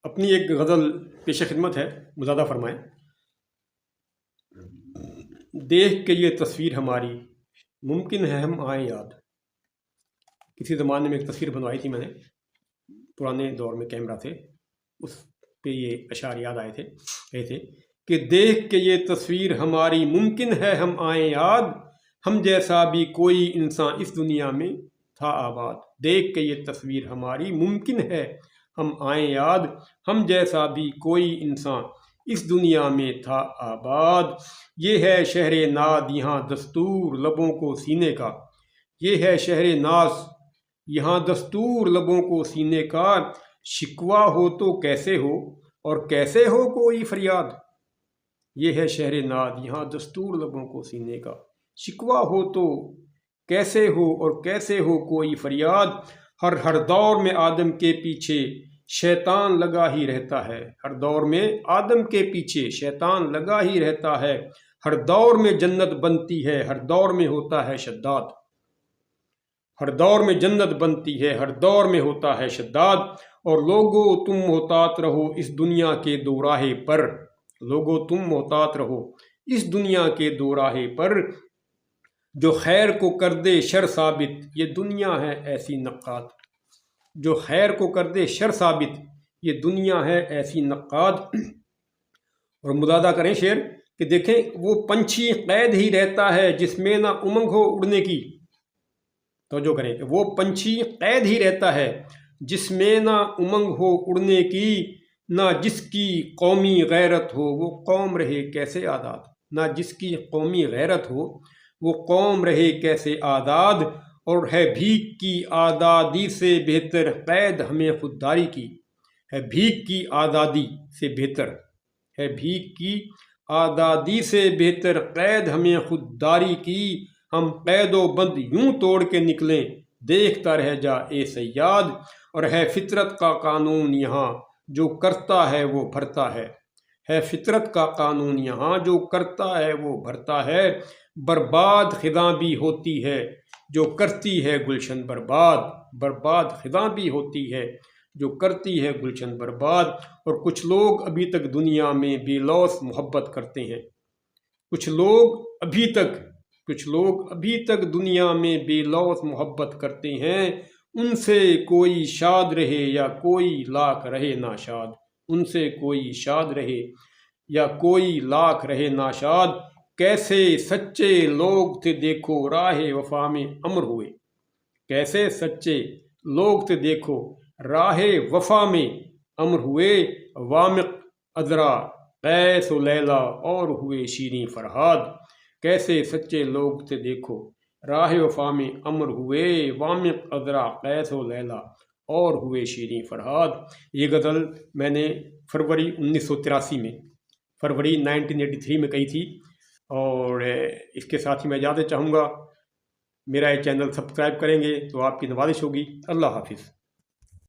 اپنی ایک غزل پیش خدمت ہے، مزادہ فرمائیں۔ دیکھ کے یہ تصویر ہماری ممکن ہے ہم آئیں یاد۔ کسی زمانے میں ایک تصویر بنوائی تھی میں نے، پرانے دور میں کیمرہ تھے، اس پہ یہ اشعار یاد آئے تھے، کہے تھے کہ دیکھ کے یہ تصویر ہماری ممکن ہے ہم آئیں یاد، ہم جیسا بھی کوئی انسان اس دنیا میں تھا آباد۔ دیکھ کے یہ تصویر ہماری ممکن ہے ہم آئیں یاد، ہم جیسا بھی کوئی انسان اس دنیا میں تھا آباد۔ یہ ہے شہر ناز یہاں دستور لبوں کو سینے کا، یہ ہے شہر ناز یہاں دستور لبوں کو سینے کا، شکوہ ہو تو کیسے ہو اور کیسے ہو کوئی فریاد۔ یہ ہے شہر ناز یہاں دستور لبوں کو سینے کا، شکوہ ہو تو کیسے ہو اور کیسے ہو کوئی فریاد۔ ہر دور میں آدم کے پیچھے شیطان لگا ہی رہتا ہے، ہر دور میں آدم کے پیچھے شیطان لگا ہی رہتا ہے، ہر دور میں جنت بنتی ہے، ہر دور میں ہوتا ہے شداد۔ ہر دور میں جنت بنتی ہے، ہر دور میں ہوتا ہے شداد۔ اور لوگو تم محتاط رہو اس دنیا کے دو راہے پر، لوگو تم محتاط رہو اس دنیا کے دو راہے پر، جو خیر کو کر دے شر ثابت یہ دنیا ہے ایسی نقاد۔ جو خیر کو کر دے شر ثابت یہ دنیا ہے ایسی نقاد۔ اور مزادہ کریں شعر کہ دیکھیں وہ پنچھی قید ہی رہتا ہے جس میں نہ امنگ ہو اڑنے کی۔ توجہ کریں کہ وہ پنچھی قید ہی رہتا ہے جس میں نہ امنگ ہو اڑنے کی، نہ جس کی قومی غیرت ہو وہ قوم رہے کیسے آزاد۔ نہ جس کی قومی غیرت ہو وہ قوم رہے کیسے آزاد۔ اور ہے بھیک کی آزادی سے بہتر قید ہمیں خودداری کی، ہے بھیک کی آزادی سے بہتر، ہے بھیک کی آزادی سے بہتر قید ہمیں خودداری کی۔ ہم قید و بند یوں توڑ کے نکلیں دیکھتا رہ جا اے صیاد۔ اور ہے فطرت کا قانون یہاں جو کرتا ہے وہ بھرتا ہے فطرت کا قانون یہاں جو کرتا ہے وہ بھرتا ہے۔ برباد خزاں بھی ہوتی ہے جو کرتی ہے گلشن برباد، برباد خزاں بھی ہوتی ہے جو کرتی ہے گلشن برباد۔ اور کچھ لوگ ابھی تک دنیا میں بے لوث محبت کرتے ہیں، کچھ لوگ ابھی تک دنیا میں بے لوث محبت کرتے ہیں، ان سے کوئی شاد رہے یا کوئی لاکھ رہے ناشاد، ان سے کوئی شاد رہے یا کوئی لاکھ رہے ناشاد۔ کیسے سچے لوگ تھے دیکھو راہ وفا میں امر ہوئے، کیسے سچے لوگ تھے دیکھو راہ وفا میں امر ہوئے۔ وامق عذرا قیس و لیلا اور ہوئے شیریں فرہاد، کیسے سچے لوگ تھے دیکھو راہ وفا میں امر ہوئے۔ وامق عذرا قیس و لیلا اور ہوئے شیریں فرہاد۔ یہ غزل میں نے فروری 1983 میں، فروری 1983 میں کہی تھی۔ اور اس کے ساتھ ہی میں اجازت چاہوں گا، میرا یہ چینل سبسکرائب کریں گے تو آپ کی نوازش ہوگی۔ اللہ حافظ۔